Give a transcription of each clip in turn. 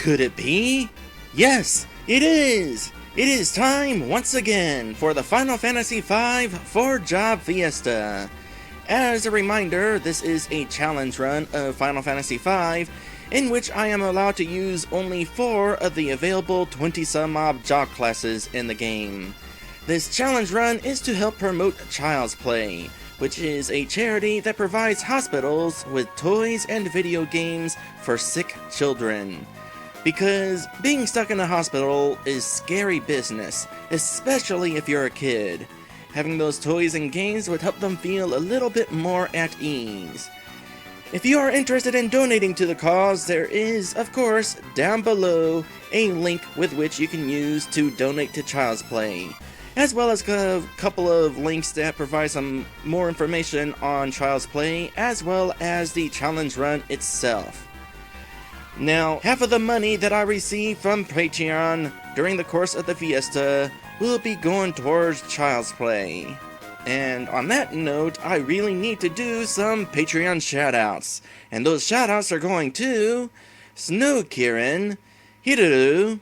Could it be? Yes, it is! It is time, once again, for the Final Fantasy V for Job Fiesta. As a reminder, this is a challenge run of Final Fantasy V, in which I am allowed to use only 4 of the available 20-some-odd job classes in the game. This challenge run is to help promote Child's Play, which is a charity that provides hospitals with toys and video games for sick children. Because being stuck in a hospital is scary business, especially if you're a kid. Having those toys and games would help them feel a little bit more at ease. If you are interested in donating to the cause, there is, of course, down below, a link with which you can use to donate to Child's Play, as well as a couple of links that provide some more information on Child's Play, as well as the challenge run itself. Now, half of the money that I receive from Patreon during the course of the Fiesta will be going towards Child's Play. And on that note, I really need to do some Patreon shoutouts. And those shoutouts are going to Snow Kieran, Hiru,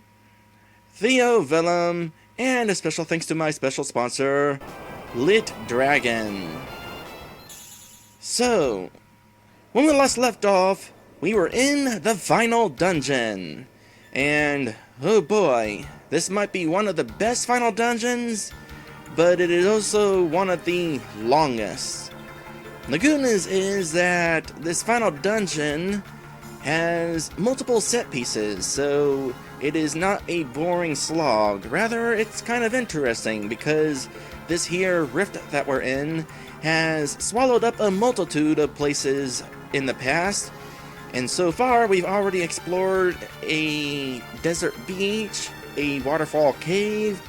Theo Vellum, and a special thanks to my special sponsor, Lit Dragon. So, when we last left off, we were in the final dungeon, and oh boy, this might be one of the best final dungeons, but it is also one of the longest. The good news is that this final dungeon has multiple set pieces, so it is not a boring slog. Rather, it's kind of interesting because this here rift that we're in has swallowed up a multitude of places in the past. And so far, we've already explored a desert beach, a waterfall cave,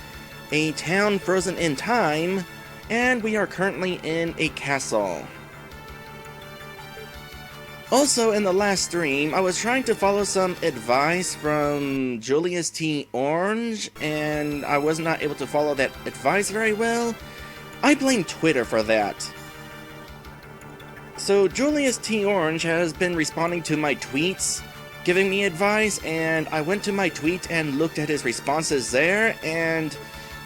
a town frozen in time, and we are currently in a castle. Also, in the last stream, I was trying to follow some advice from Julius T. Orange, and I was not able to follow that advice very well. I blame Twitter for that. So Julius T. Orange has been responding to my tweets, giving me advice, and I went to my tweet and looked at his responses there, and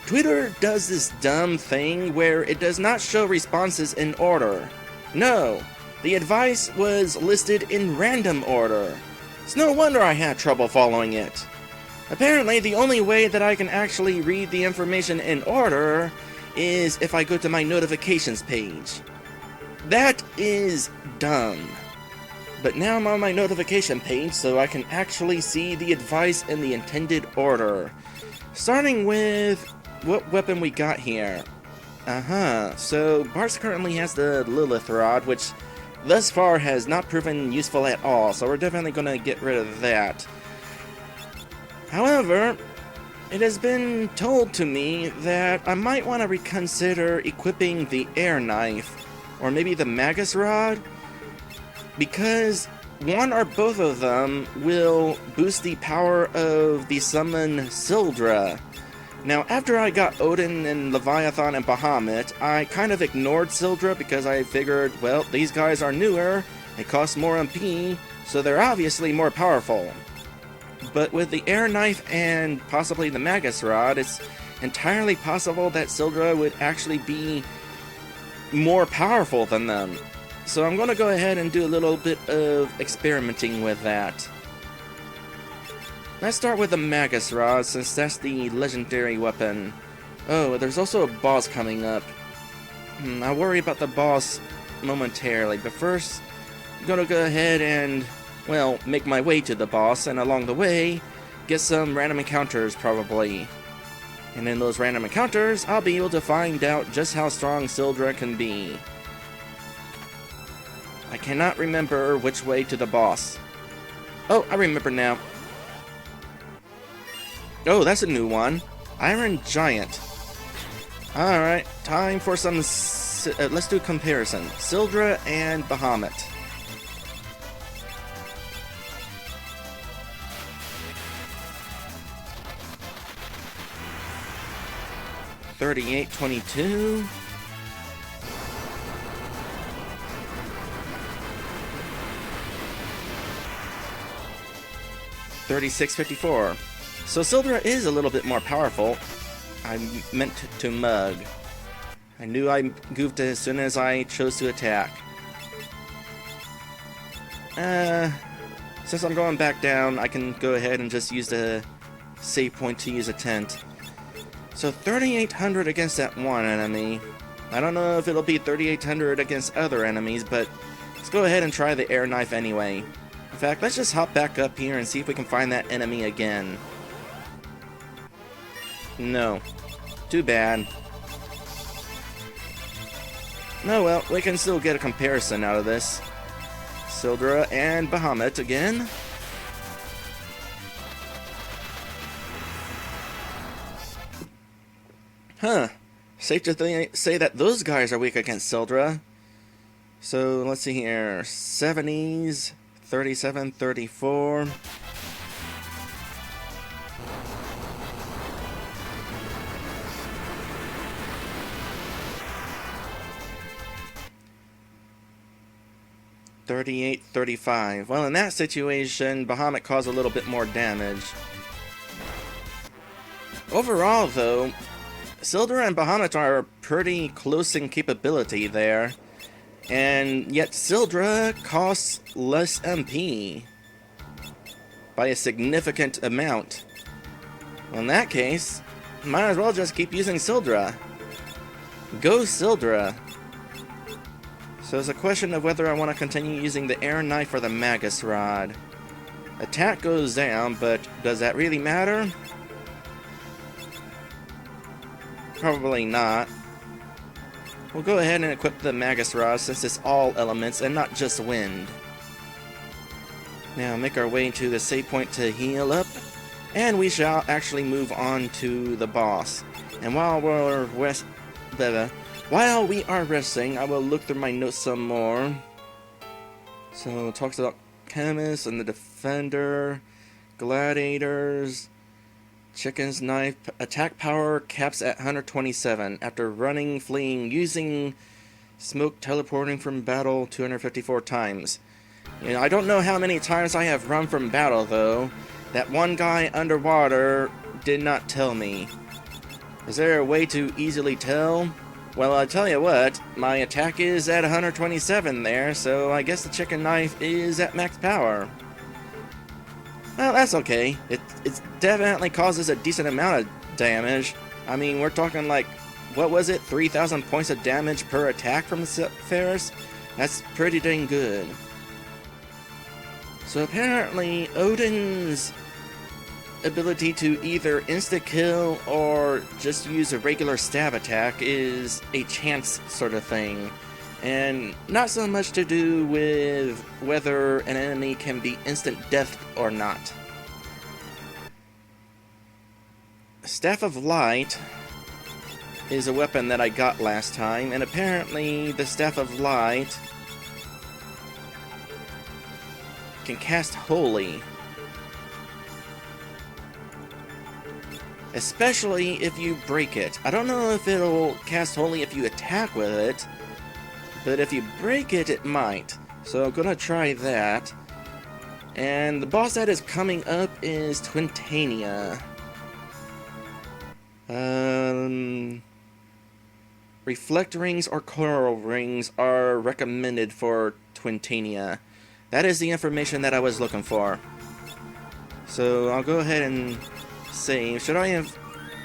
Twitter does this dumb thing where it does not show responses in order. No, the advice was listed in random order. It's no wonder I had trouble following it. Apparently, the only way that I can actually read the information in order is if I go to my notifications page. That is dumb. But now I'm on my notification page so I can actually see the advice in the intended order. Starting with what weapon we got here. So Bartz currently has the Lilith Rod, which thus far has not proven useful at all, so we're definitely going to get rid of that. However, it has been told to me that I might want to reconsider equipping the Air Knife, or maybe the Magus Rod, because one or both of them will boost the power of the summon Sildra. Now, after I got Odin and Leviathan and Bahamut, I kind of ignored Sildra because I figured, well, these guys are newer, they cost more MP, so they're obviously more powerful. But with the Air Knife and possibly the Magus Rod, it's entirely possible that Sildra would actually be more powerful than them. So I'm going to go ahead and do a little bit of experimenting with that. Let's start with the Magus Rod, since that's the legendary weapon. Oh, there's also a boss coming up. I'll worry about the boss momentarily, but first, I'm going to go ahead and, well, make my way to the boss, and along the way, get some random encounters, probably. And in those random encounters, I'll be able to find out just how strong Sildra can be. I cannot remember which way to the boss. Oh, I remember now. Oh, that's a new one. Iron Giant. Alright, time for some... let's do a comparison. Sildra and Bahamut. $38.22. 3654. So Sildra is a little bit more powerful. I meant to mug. I knew I goofed as soon as I chose to attack. Since I'm going back down, I can go ahead and just use the save point to use a tent. So 3,800 against that one enemy. I don't know if it'll be 3,800 against other enemies, but let's go ahead and try the air knife anyway. In fact, let's just hop back up here and see if we can find that enemy again. No. Too bad. No, well, we can still get a comparison out of this. Sildra and Bahamut again. Huh. Safe to say that those guys are weak against Sildra. So, let's see here. 70s, 37, 34. $38, $35. Well, in that situation, Bahamut caused a little bit more damage. Overall, though, Sildra and Bahamut are pretty close in capability there. And yet Sildra costs less MP by a significant amount. Well, in that case, might as well just keep using Sildra. Go Sildra! So it's a question of whether I want to continue using the air knife or the Magus Rod. Attack goes down, but does that really matter? Probably not. We'll go ahead and equip the Magus Rod since it's all elements and not just wind. Now make our way to the save point to heal up, and we shall actually move on to the boss. And while we are resting, I will look through my notes some more. So it talks about Chemist and the Defender, Gladiators, Chicken's Knife, attack power caps at 127 after running, fleeing, using smoke, teleporting from battle 254 times. You know, I don't know how many times I have run from battle though. That one guy underwater did not tell me. Is there a way to easily tell? Well, I'll tell you what, my attack is at 127 there, so I guess the chicken knife is at max power. Well, that's okay. It definitely causes a decent amount of damage. I mean, we're talking like, what was it, 3,000 points of damage per attack from Ferris? That's pretty dang good. So apparently, Odin's ability to either insta-kill or just use a regular stab attack is a chance sort of thing, and not so much to do with whether an enemy can be instant death or not. Staff of Light is a weapon that I got last time, and apparently the Staff of Light can cast Holy. Especially if you break it. I don't know if it'll cast Holy if you attack with it, but if you break it, it might. So I'm gonna try that. And the boss that is coming up is Twintania. Reflect rings or coral rings are recommended for Twintania. That is the information that I was looking for. So I'll go ahead and save. Should I have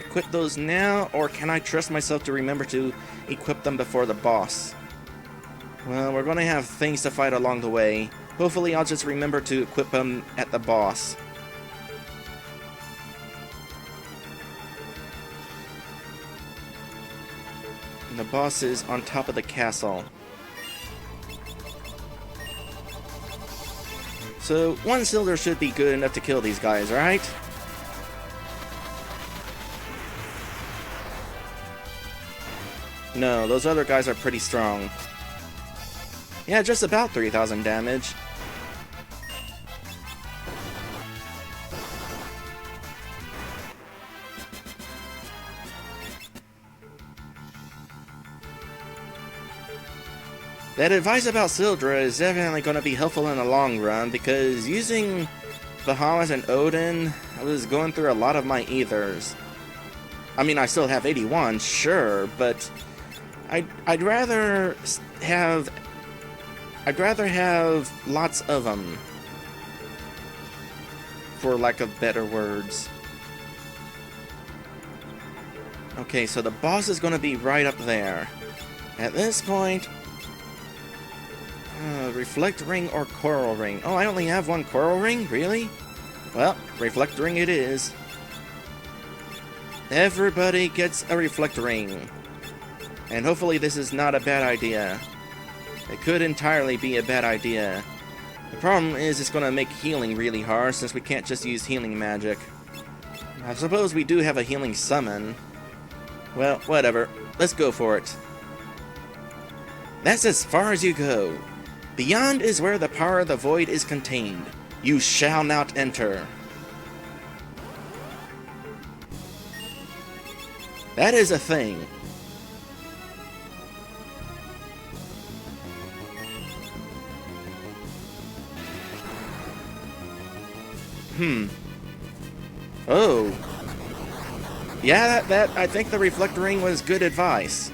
equipped those now, or can I trust myself to remember to equip them before the boss? Well, we're gonna have things to fight along the way. Hopefully I'll just remember to equip them at the boss. And the boss is on top of the castle. So one Sildra should be good enough to kill these guys, right? No, those other guys are pretty strong. Yeah, just about 3,000 damage. That advice about Sildra is definitely going to be helpful in the long run, because using Bahamut and Odin, I was going through a lot of my ethers. I mean, I still have 81, sure, but I'd rather have lots of them, for lack of better words. Okay, so the boss is going to be right up there. At this point, reflect ring or coral ring? Oh, I only have one coral ring? Really? Well, reflect ring it is. Everybody gets a reflect ring. And hopefully this is not a bad idea. It could entirely be a bad idea. The problem is it's going to make healing really hard since we can't just use healing magic. I suppose we do have a healing summon. Well, whatever. Let's go for it. That's as far as you go. Beyond is where the power of the void is contained. You shall not enter. That is a thing. Oh. Yeah, that I think the reflect ring was good advice.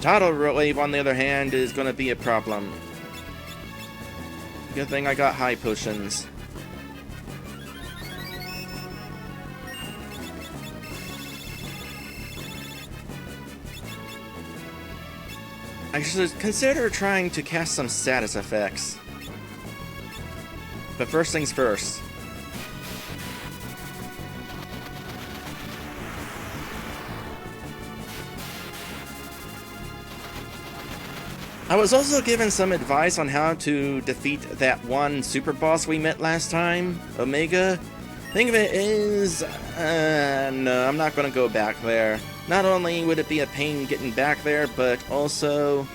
Tidal wave, on the other hand, is going to be a problem. Good thing I got high potions. I should consider trying to cast some status effects. But first things first. I was also given some advice on how to defeat that one super boss we met last time, Omega. Thing of it is, no, I'm not going to go back there. Not only would it be a pain getting back there, but also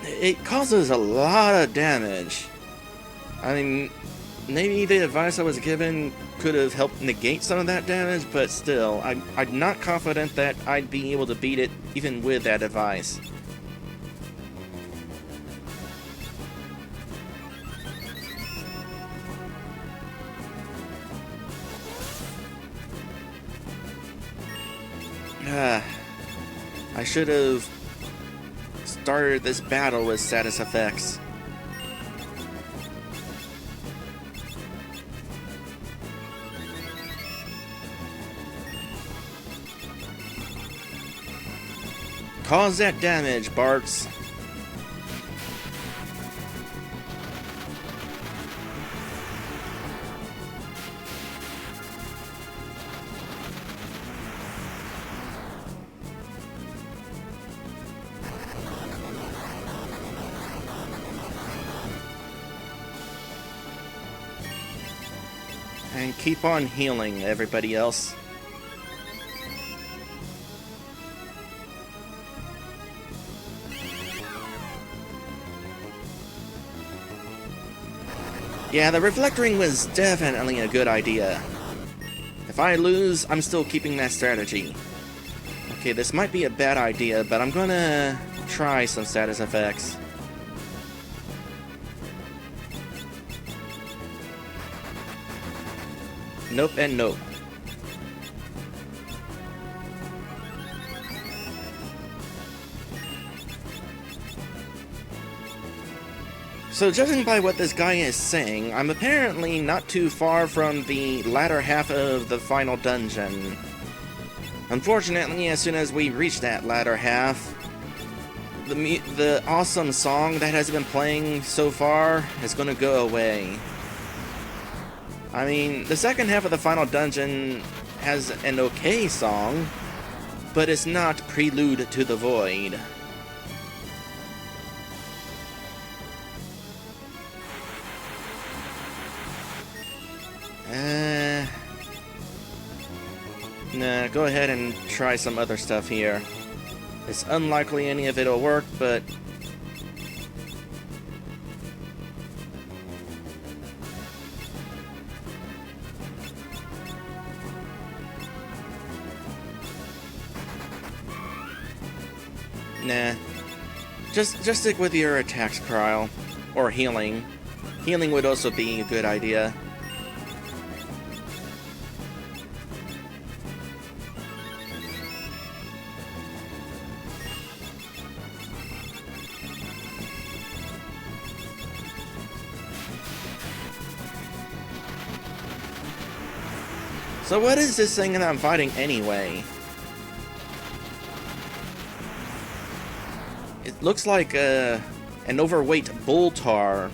it causes a lot of damage. I mean, maybe the advice I was given could have helped negate some of that damage, but still, I'm not confident that I'd be able to beat it even with that advice. I should have started this battle with status effects. Cause that damage, Barks. And keep on healing, everybody else. Yeah, the reflect ring was definitely a good idea. If I lose, I'm still keeping that strategy. Okay, this might be a bad idea, but I'm gonna try some status effects. Nope and nope. So judging by what this guy is saying, I'm apparently not too far from the latter half of the final dungeon. Unfortunately, as soon as we reach that latter half, the awesome song that has been playing so far is going to go away. I mean, the second half of the final dungeon has an okay song, but it's not Prelude to the Void. Nah, go ahead and try some other stuff here. It's unlikely any of it'll work, but nah. Just stick with your attacks, Cryle. Or healing. Healing would also be a good idea. So what is this thing that I'm fighting anyway? It looks like an overweight bull tar.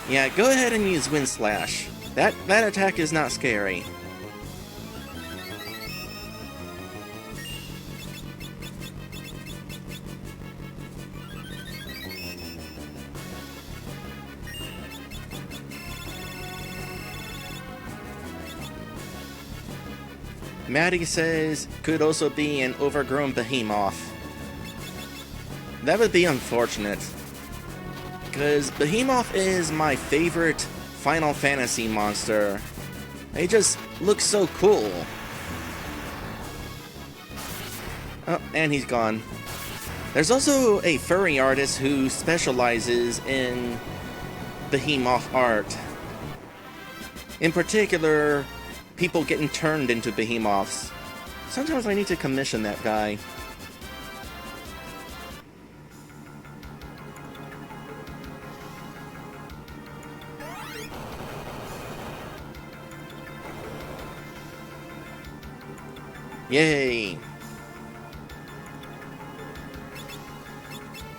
Yeah, go ahead and use Wind Slash. That attack is not scary. Maddie says, could also be an overgrown behemoth. That would be unfortunate. Because Behemoth is my favorite Final Fantasy monster. They just look so cool. Oh, and he's gone. There's also a furry artist who specializes in Behemoth art. In particular, people getting turned into behemoths. Sometimes I need to commission that guy. Yay!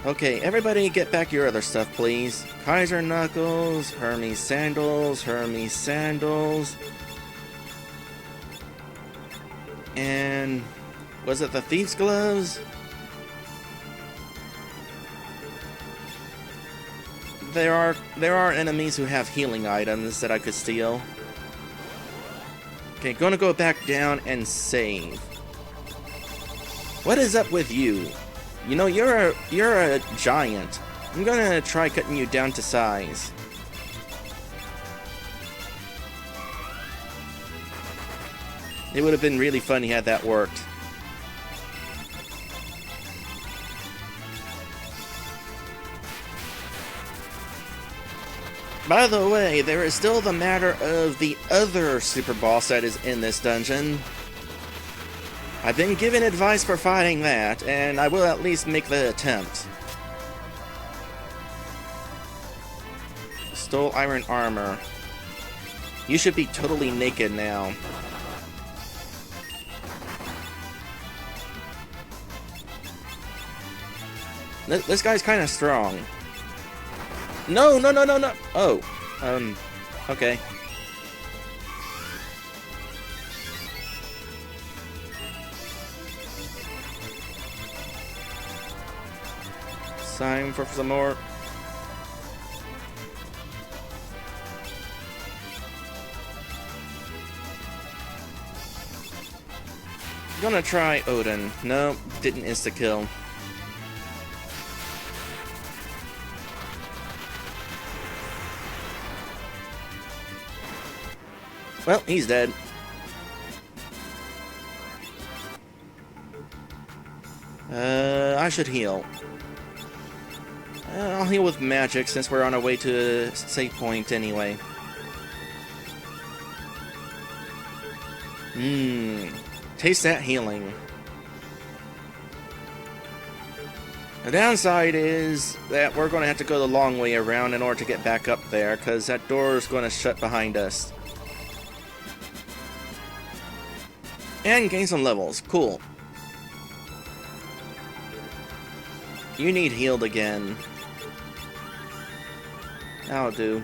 Okay, everybody get back your other stuff, please. Kaiser Knuckles, Hermes Sandals, Hermes Sandals. And was it the Thief's Gloves? There are enemies who have healing items that I could steal. Okay, gonna go back down and save. What is up with you? You know, you're a giant. I'm gonna try cutting you down to size. It would have been really funny had that worked. By the way, there is still the matter of the other super boss that is in this dungeon. I've been given advice for fighting that, and I will at least make the attempt. Stole iron armor. You should be totally naked now. This guy's kind of strong. No, no, no, no, no. Oh, okay. Time for some more. Gonna try Odin. No, didn't insta-kill. Well, he's dead. I should heal. I'll heal with magic since we're on our way to a save point anyway. Taste that healing. The downside is that we're going to have to go the long way around in order to get back up there, because that door is going to shut behind us. And gain some levels. Cool. You need healed again. That'll do.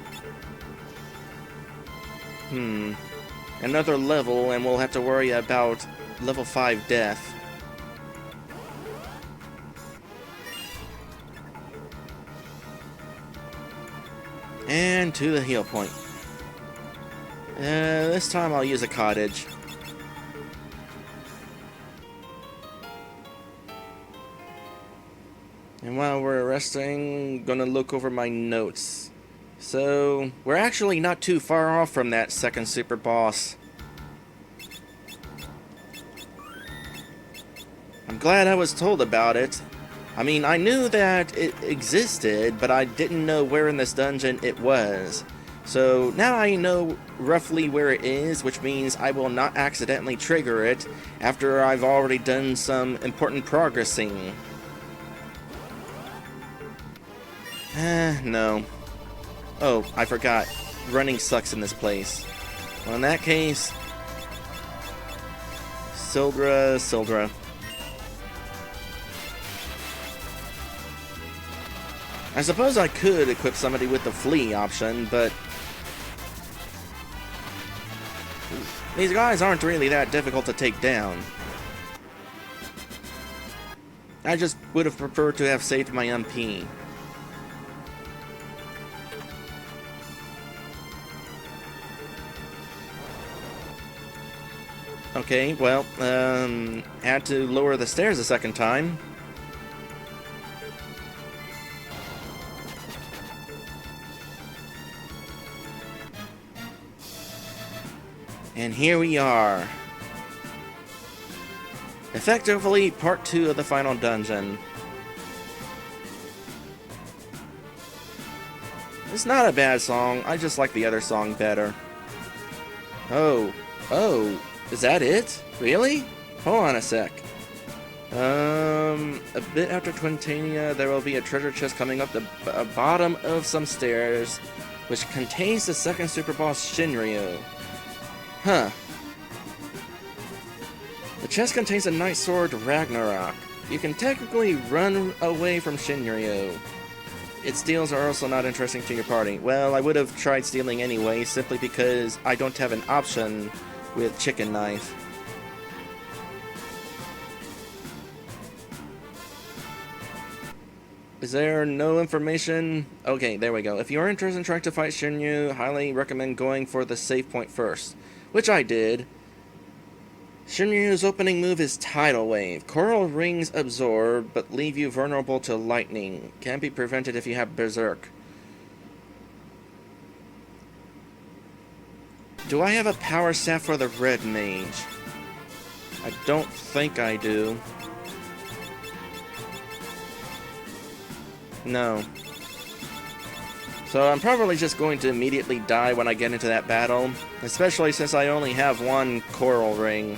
Another level, and we'll have to worry about level 5 death. And to the heal point. This time I'll use a cottage. And while we're resting, gonna look over my notes. So, we're actually not too far off from that second super boss. I'm glad I was told about it. I mean, I knew that it existed, but I didn't know where in this dungeon it was. So now I know roughly where it is, which means I will not accidentally trigger it after I've already done some important progressing. No. Oh, I forgot. Running sucks in this place. Well, in that case... Sildra. I suppose I could equip somebody with the flee option, but... these guys aren't really that difficult to take down. I just would have preferred to have saved my MP. Okay, well, had to lower the stairs a second time. And here we are. Effectively, part 2 of the final dungeon. It's not a bad song, I just like the other song better. Oh, is that it? Really? Hold on a sec. A bit after Twintania, there will be a treasure chest coming up the bottom of some stairs, which contains the second super boss Shinryu. Huh. The chest contains a Night Sword Ragnarok. You can technically run away from Shinryu. Its steals are also not interesting to your party. Well, I would have tried stealing anyway, simply because I don't have an option with Chicken Knife. Is there no information? Okay, there we go. If you're interested in trying to fight Shinryu, highly recommend going for the save point first. Which I did. Shinryu's opening move is Tidal Wave. Coral Rings absorb, but leave you vulnerable to lightning. Can be prevented if you have Berserk. Do I have a power staff for the Red Mage? I don't think I do. No. So I'm probably just going to immediately die when I get into that battle, especially since I only have one Coral Ring.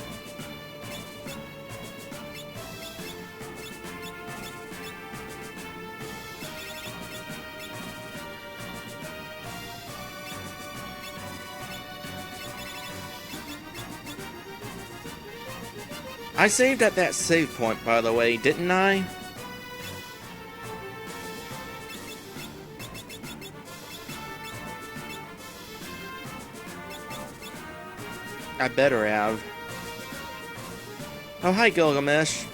I saved at that save point, by the way, didn't I? I better have. Oh, hi, Gilgamesh.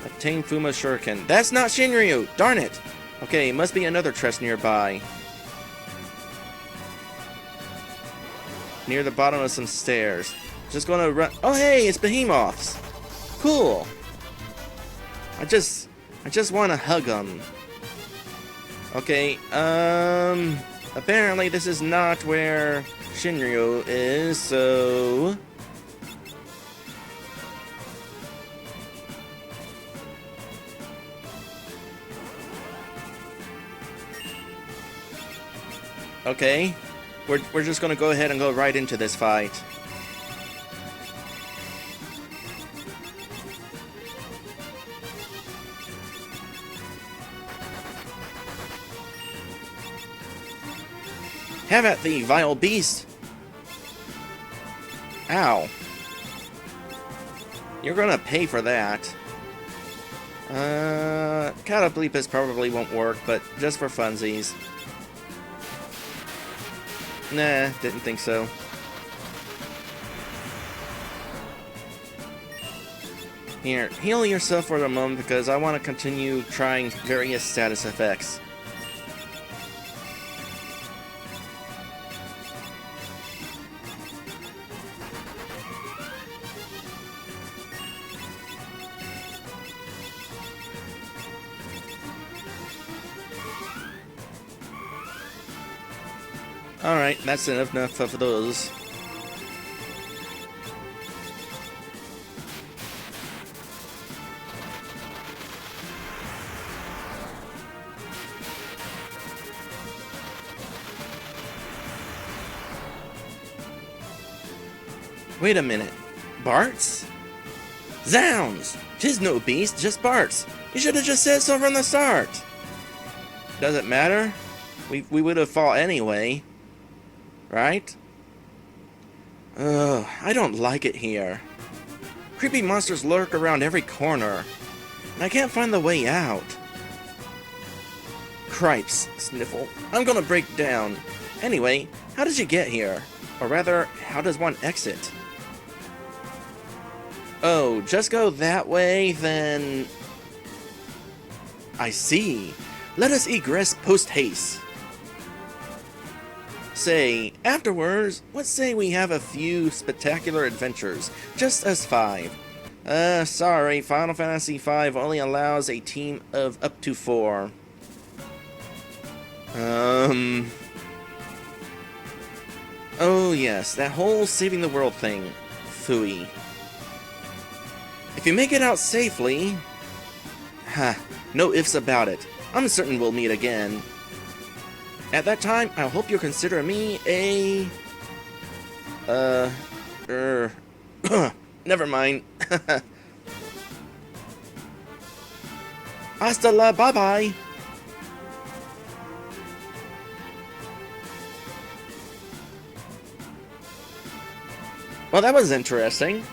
Obtain Fuma Shuriken. That's not Shinryu! Darn it! Okay, must be another chest nearby. Near the bottom of some stairs. Just gonna run. Oh, hey, it's Behemoths! Cool! I just wanna hug them. Okay, apparently this is not where Shinryu is, so... Okay, we're just gonna go ahead and go right into this fight. Have at thee, vile beast! Ow. You're gonna pay for that. Cataplepus probably won't work, but just for funsies. Nah, didn't think so. Here, heal yourself for the moment because I want to continue trying various status effects. Alright, that's enough of those. Wait a minute. Barts? Zounds! 'Tis no beast, just Barts. You should have just said so from the start. Doesn't matter. We would have fought anyway. Right? Ugh, I don't like it here. Creepy monsters lurk around every corner, and I can't find the way out. Cripes, Sniffle. I'm gonna break down. Anyway, how did you get here? Or rather, how does one exit? Oh, just go that way, then... I see. Let us egress post-haste. Say, afterwards, let's say we have a few spectacular adventures, just us 5. Sorry, Final Fantasy V only allows a team of up to 4. Oh yes, that whole saving the world thing. Phooey. If you make it out safely... no ifs about it. I'm certain we'll meet again. At that time, I hope you'll consider me a... never mind. Hasta la bye-bye! Well, that was interesting.